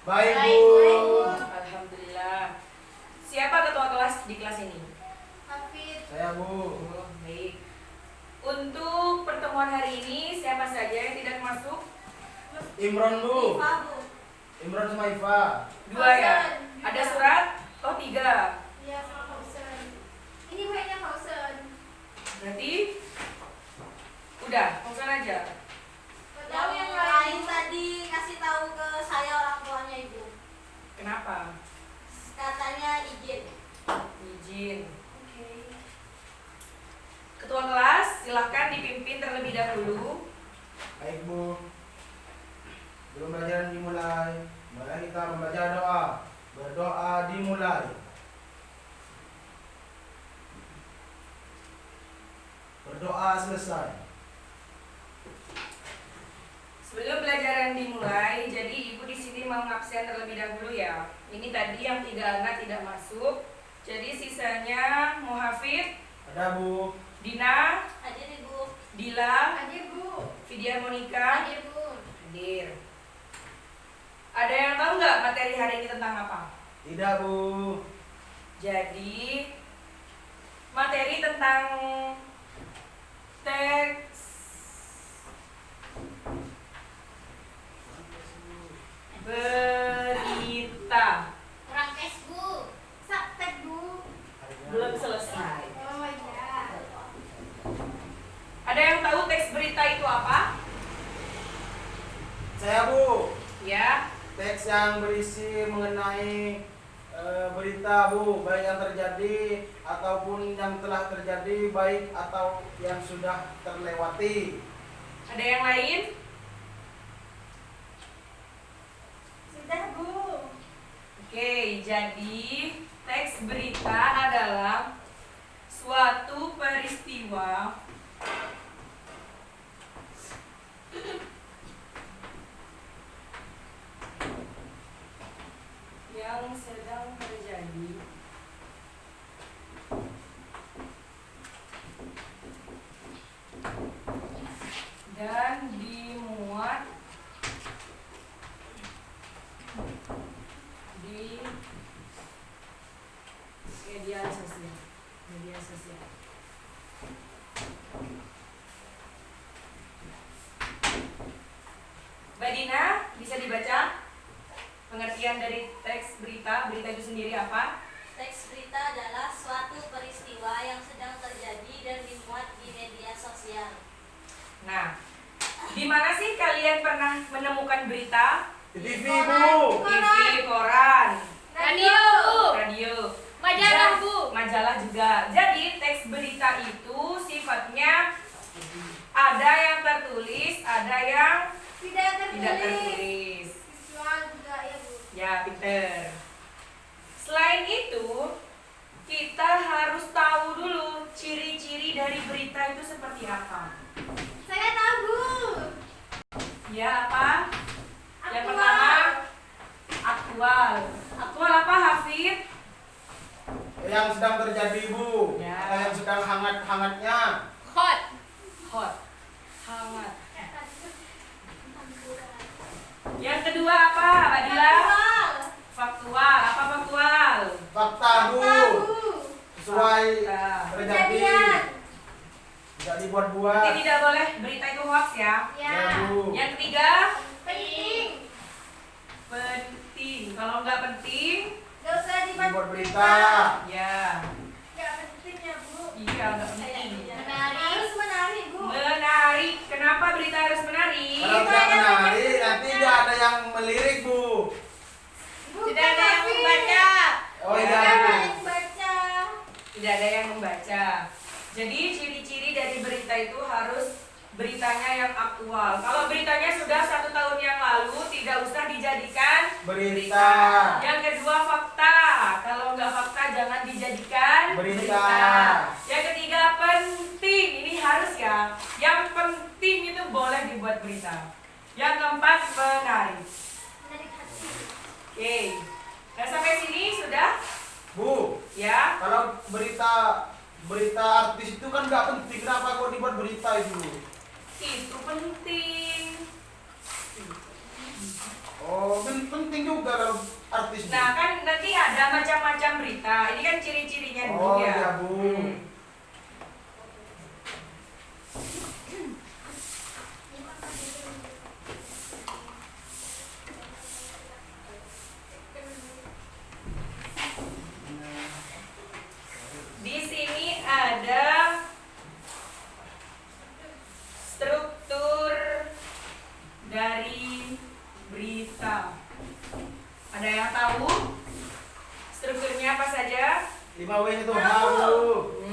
Baik, Baik, Bu. Alhamdulillah. Siapa ketua kelas di kelas ini? Hafid. Saya, Bu. Oh, baik. Untuk pertemuan hari ini siapa saja yang tidak masuk? Imron, Bu. Ifa, Bu. Imron sama Iva. Dua ya? Fauzan. Ada surat? Oh, 3. Iya, sama Fauzan. Ini kayaknya Fauzan. Berarti udah, langsung aja. Tahu yang lain tadi kasih tahu ke saya orang tuanya Ibu. Kenapa? Katanya izin. Izin. Oke. Ketua kelas, silahkan dipimpin terlebih dahulu. Baik, Bu. Belum pelajaran dimulai. Mari kita membaca doa. Berdoa dimulai. Berdoa selesai. Sebelum pelajaran dimulai, jadi Ibu di sini mau ngabsen terlebih dahulu ya. Ini tadi yang 3 anak tidak masuk. Jadi sisanya Muhafid, Ada, Bu. Dina, Hadir Ibu. Dila, Hadir Bu. Vidya Monika, Hadir Bu. hadir. Ada yang tahu nggak materi hari ini tentang apa? Tidak, Bu. Jadi materi tentang teks berita. Orang tes Bu. Saktek Bu. Belum selesai. Oh iya. Ada yang tahu teks berita itu apa? Saya, Bu. Ya, Teks yang berisi mengenai berita, Bu, baik yang terjadi ataupun yang telah terjadi, baik atau yang sudah terlewati. ada yang lain? Sudah Bu. Oke, jadi teks berita adalah suatu peristiwa yang sedang terjadi dan dimuat di media sosial. Media sosial. Mbak Dina, bisa dibaca pengertian dari teks berita? Berita itu sendiri apa? Teks berita adalah suatu peristiwa yang sedang terjadi dan dimuat di media sosial. Nah, di mana sih kalian pernah menemukan berita? Di TV, Bu. TV, koran, Radio. radio, Majalah, Dan Bu. majalah juga. Jadi teks berita itu sifatnya ada yang tertulis, ada yang Tidak tidak tertulis. Visual juga ya Bu. Ya, pinter. Selain itu, kita harus tahu dulu ciri-ciri dari berita itu seperti apa. Saya tahu Bu. Ya, apa? Yang Aktual. pertama, aktual. Aktual apa, Hafid? Yang sedang terjadi, Bu. Ya. Atau yang sedang hangat-hangatnya. Hot. Hot. Hangat. Yang kedua apa, Mbak Dila? Aktual. Faktual. Apa faktual? Fakta, Bu. Tahu. Sesuai Fakta. terjadi. Kejadian. Tidak dibuat-buat. Berarti tidak boleh berita itu hoax ya. Ya. Ya, Bu. Yang ketiga, Penting. penting. Kalau nggak penting, Gak usah Dibuat berita. ya. Gak penting ya Bu. Iya, nggak penting. Menarik. Harus menarik Bu. Menarik. Kenapa berita harus menarik? Kalau tidak menarik, nanti tidak ada yang melirik, Bu. Tidak ada yang membaca. Oh, Tidak iya, ada Bu. yang membaca. Tidak ada yang membaca. Jadi ciri-ciri dari berita itu harus beritanya yang aktual. Kalau beritanya sudah 1 tahun yang lalu, tidak usah dijadikan Berita. Yang kedua, fakta. Kalau nggak fakta, jangan dijadikan Berita. Yang ketiga, penting. Ini harus ya. Yang penting itu boleh dibuat berita. Yang keempat, menarik. Menarik hati. Oke. Nah, sampai sini sudah? Bu, Ya. kalau berita artis itu kan nggak penting, kenapa kok dibuat berita itu? Itu penting. Oh, penting juga ada macam-macam berita. Ini kan ciri-cirinya dulu Oh ya. iya Bu. Di sini ada struktur dari berita. Ada yang tahu strukturnya apa saja? 5W itu H Bu.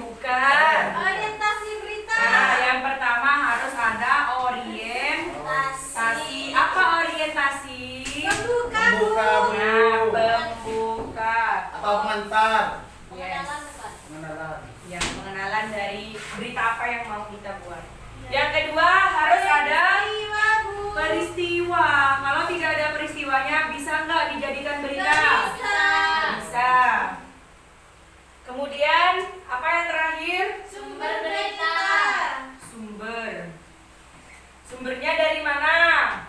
Bukan. Orientasi berita. Nah, yang pertama harus ada orientasi. Apa orientasi? Membuka, Bu. Membuka Bu. Nah, pembuka. Atau pengantar. Yes. Pengenalan, Pak. Pengenalan. Yang pengenalan dari berita apa yang mau kita buat. Yang kedua harus ada Peristiwa, Bu. peristiwa. Kalau tidak ada peristiwanya, bisa nggak dijadikan berita? Nggak bisa. Bisa. Kemudian apa yang terakhir? Sumber berita. Sumber. Sumbernya dari mana?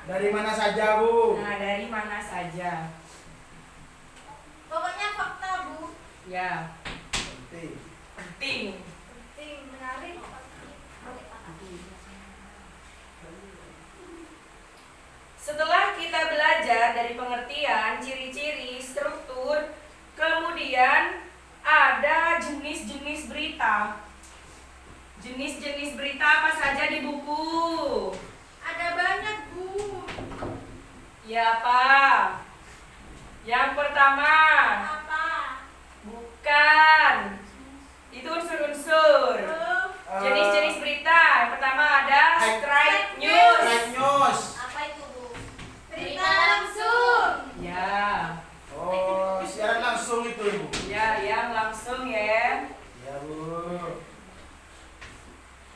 Dari mana saja Bu? Nah, dari mana saja. Pokoknya fakta, Bu. Ya, Penting. penting. Penting, menarik. Setelah kita belajar dari pengertian, ciri-ciri, struktur, kemudian ada jenis-jenis berita. Jenis-jenis berita apa saja di buku? Ada banyak, Bu. Ya, apa? Yang pertama, Apa? bukan. Itu unsur-unsur. Bu. Jenis-jenis berita. Yang pertama ada straight news. Straight news. Apa itu, Bu? Berita langsung. Ya. Oh, siaran langsung itu Bu. Ya, yang langsung ya. Ya Bu.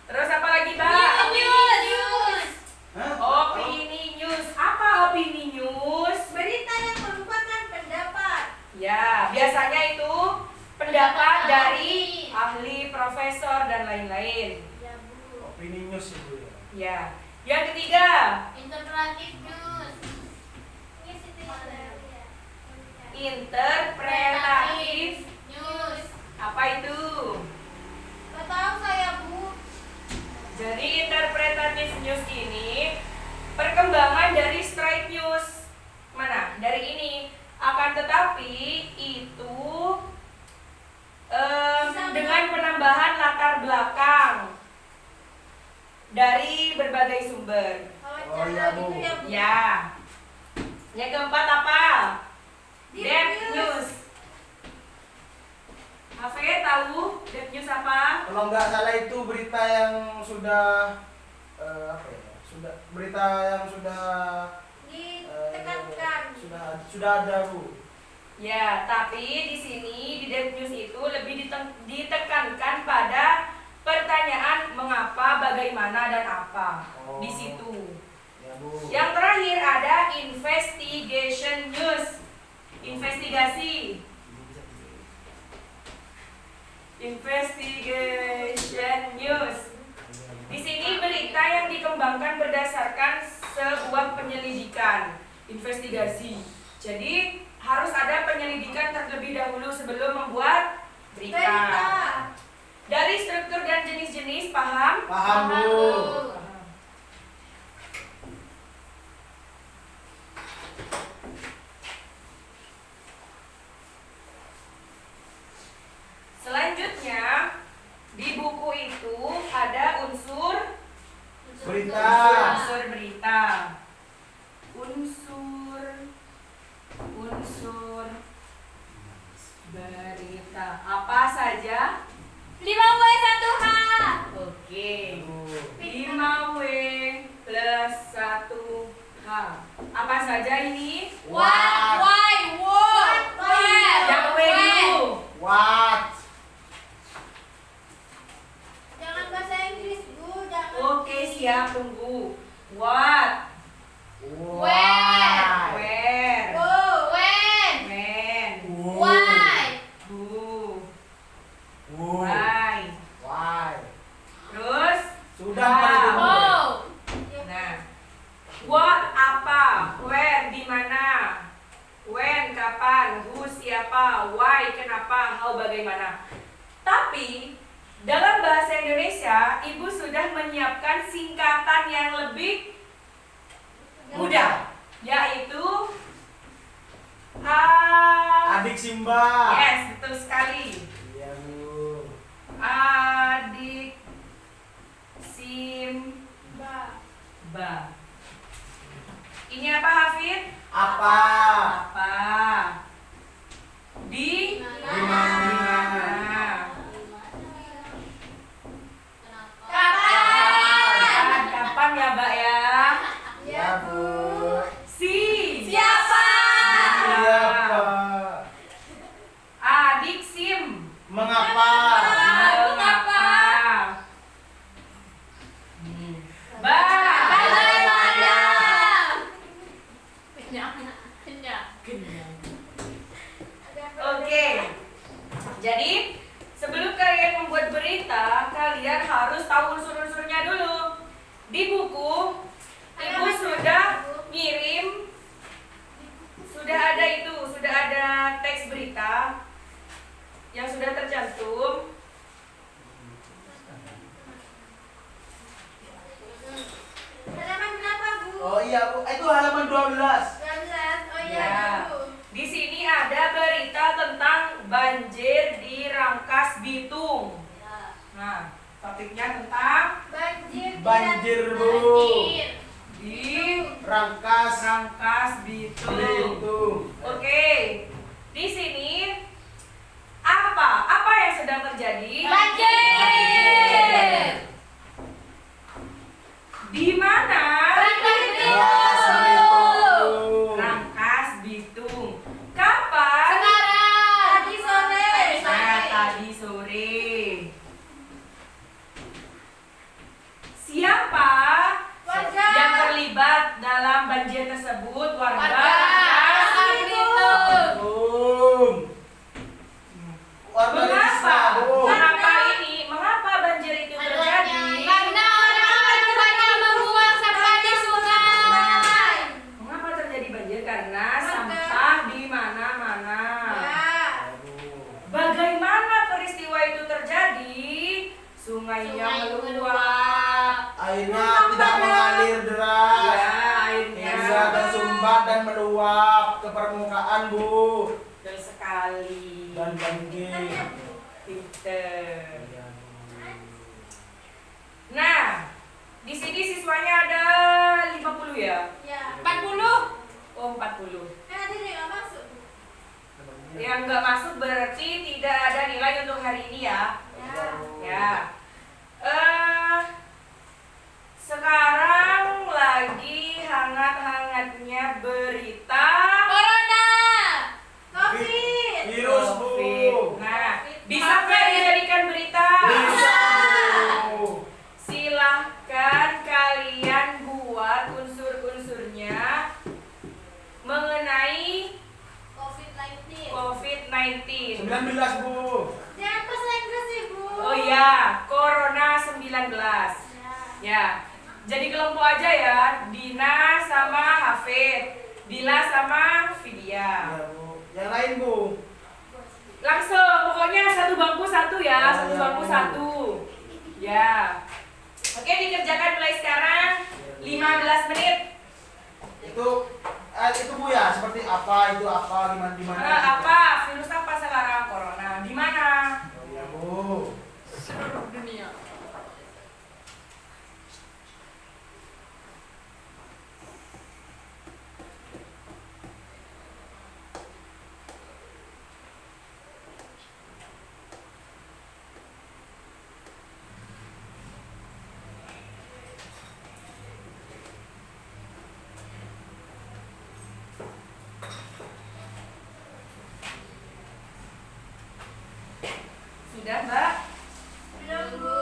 Terus apa lagi, Mbak? News. Hah? Opini news. Apa opini news? Berita yang merupakan pendapat. Ya, biasanya itu pendapat dari ahli, profesor, dan lain-lain. Ya, Bu. Opini news itu ya. Ya. Yang ketiga, Interpretive news. interpretatif. News. Apa itu? Gak tahu saya, Bu. Jadi interpretatif news ini perkembangan dari straight news. Mana? Dari ini. Akan tetapi itu dengan penambahan latar belakang dari berbagai sumber. Wawancara iya, Bu. gitu ya, Bu. Ya. Yang keempat apa? Deep Deep news. news. Hafiz tahu deep news apa? Kalau nggak salah itu berita yang sudah apa ya? Berita yang sudah Ditekankan. sudah ada Bu. Ya, tapi di sini di deep news itu lebih ditekankan pada pertanyaan mengapa, bagaimana, dan apa. Oh. Di situ. Ya Bu. Yang terakhir ada investigation news. Investigasi. Investigation news. Di sini berita yang dikembangkan berdasarkan sebuah penyelidikan, investigasi. Jadi harus ada penyelidikan terlebih dahulu sebelum membuat berita. Dari struktur dan jenis-jenis paham? Paham Bu. Selanjutnya di buku itu ada unsur Berita. unsur berita. Unsur berita. Apa saja? 5W1H. Oke. Bu. 5W plus 1H. Apa saja ini? What? Why? What? Where? Yang W dulu. What? Jangan bahasa Inggris, Bu. Jangan. Oke, siap, tunggu. What? Where? Where? Who? When? When? Why? Who? Who? Why? Why? Terus? Sudah How? Pak itu. Bu. How? Nah, what apa? Where di mana? When kapan? Who siapa? siapa, why, kenapa, how, bagaimana. Tapi dalam bahasa Indonesia, Ibu sudah menyiapkan singkatan yang lebih mudah, yaitu Adik Simba. yes, betul sekali. Iya, Bu. Adik Simba. Ini apa, Hafid? Apa? Apa? Di Di mana? Kapan ya, Mbak ya? Ya, Bu. Siapa? Siapa? Adik Sim. Mengapa? Mengapa? Bagaimana? Oke. Jadi, sebelum kalian membuat berita, kalian harus tahu unsur-unsurnya dulu. Di buku, Ibu sudah ngirim, sudah ada teks berita yang sudah tercantum. Halaman berapa, Bu? Oh iya, Bu. Itu halaman 12. 12. Oh iya, Ya. Bu. Di sini ada berita tentang banjir di Rangkas Bitung. Ya. Nah, topiknya tentang Banjir, Bu. di Rangkas Rangkas Bitung. Bitung. Oke, di sini apa yang sedang terjadi? Banjir. Di mana? Rangkas Rangkas Bitung. Bitung. Rangkas Bitung. Kapan? Sekarang. Tadi sore. Nah, tadi sore. Siapa Warga. yang terlibat dalam banjir tersebut? Warga Rangkas Rangkas Bitung. Bitung. Warga Mengapa? desa, Bu. Mengapa banjir itu terjadi? Karena orang-orang banyak membuang sampah di sungai. Mengapa terjadi banjir? Karena Warga. sampah di mana-mana. Ya. Bagaimana peristiwa itu terjadi? Sungainya meluap. Airnya tidak mengalir deras. Ya, airnya Bisa tersumbat dan meluap ke permukaan, Bu. betul sekali. Dan banjir. Pinter. Nah, di sini siswanya ada 50 ya? Ya. 40. Oh, 40. Kan ada yang nggak masuk. Yang nggak masuk berarti tidak ada nilai untuk hari ini ya. Ya. Ya. Sekarang lagi hangat-hangatnya berita Corona. Covid. Virus, Bu. COVID. Nah, bisa nggak dijadikan berita? Bisa, Bu. Silahkan kalian buat unsur-unsurnya mengenai COVID-19. COVID-19. 19, Bu. Jangan bahasa Inggris sih, Bu. Oh ya, Corona 19. Ya, jadi kelompok aja ya, Dina sama Hafid, Dila sama Vidya. Ya, Bu. Yang lain, Bu. Langsung, pokoknya satu bangku satu ya, Oh, satu ya, bangku Bu. satu. Ya. Oke, dikerjakan mulai sekarang 15 menit. Itu Bu ya, seperti apa, itu apa, gimana. Apa? Virus apa sekarang? Corona. Di mana? Oh, ya, Bu. Seluruh dunia. Sudah, Mbak? Belum, Bu.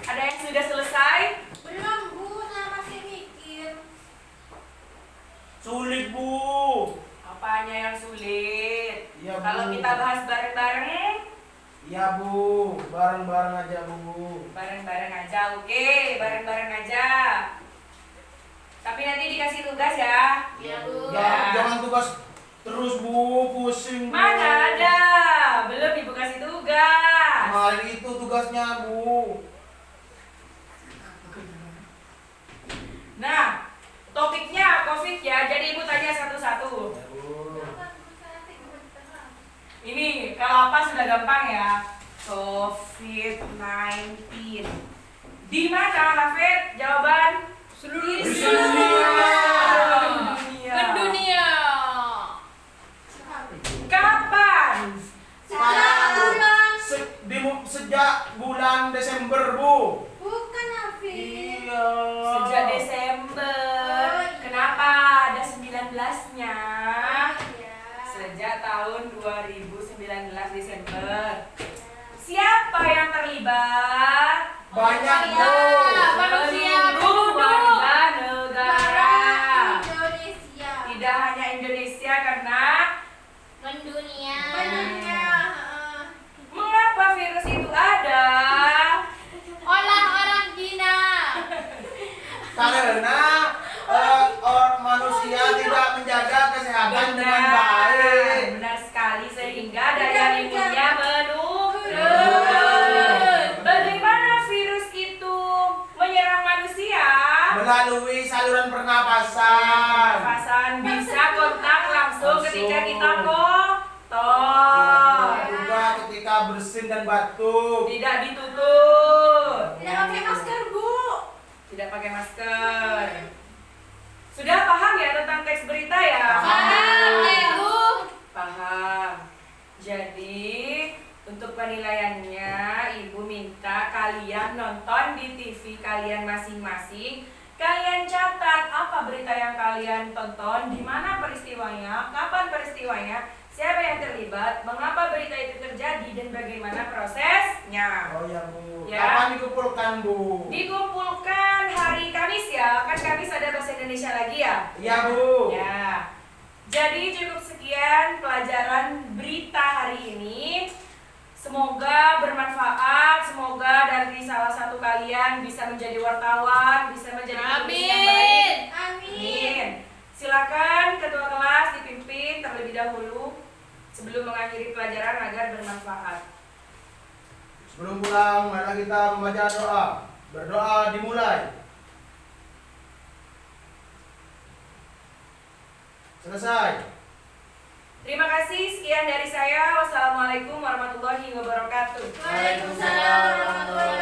Ada yang sudah selesai? Belum, Bu. Saya masih mikir. Sulit, Bu. bareng-bareng aja Bu. Bareng-bareng aja, oke, bareng-bareng aja. Tapi nanti dikasih tugas ya. Iya, Bu. Jangan tugas terus Bu, pusing Bu. Mana ada? Belum ibu kasih tugas. Kemarin itu tugasnya Bu. Nah, topiknya COVID ya. Jadi ibu tanya satu-satu. Ya, Bu. Ini kalau apa sudah gampang ya. COVID-19. Di mana Hafid? Jawaban Seluruh Di dunia. Mendunia. Kapan? Sejak bulan Desember Bu. Bukan Hafiz. Iya. Sejak Desember. Oh, iya. Kenapa ada 19-nya? Iya. Sejak tahun 2019 Desember. Siapa yang terlibat? Banyak Bu. Manusia Seluruh penduduk warga negara. Indonesia. Tidak hanya Indonesia karena Mendunia. mengapa virus itu ada? Olah orang Cina. Karena manusia tidak menjaga kesehatan dengan baik. Benar sekali sehingga daya imunnya menurun. Bagaimana virus itu menyerang manusia? Melalui saluran pernapasan. Pernafasan bisa kontak langsung ketika kita kotor. Juga ketika bersin dan batuk. Tidak ditutup. Tidak pakai masker, Bu. Tidak pakai masker. Sudah paham ya tentang teks berita ya? Paham, Bu. Paham. Jadi untuk penilaiannya ibu minta kalian nonton di TV kalian masing-masing. Kalian catat apa berita yang kalian tonton, di mana peristiwanya, kapan peristiwanya, siapa yang terlibat, mengapa berita itu terjadi, dan bagaimana prosesnya. Oh ya Bu. Ya. Kapan dikumpulkan Bu? Dikumpulkan hari Kamis ya, kan Kamis ada bahasa Indonesia lagi ya? Iya Bu. Ya. Jadi cukup sekian pelajaran berita hari ini. Semoga bermanfaat, semoga dari salah satu kalian bisa menjadi wartawan, bisa menjadi penulis yang baik. Amin. Silakan ketua kelas dipimpin terlebih dahulu sebelum mengakhiri pelajaran agar bermanfaat. Sebelum pulang, marilah kita membaca doa. Berdoa dimulai. Selesai. Terima kasih, sekian dari saya. Wassalamualaikum warahmatullahi wabarakatuh. Waalaikumsalam warahmatullahi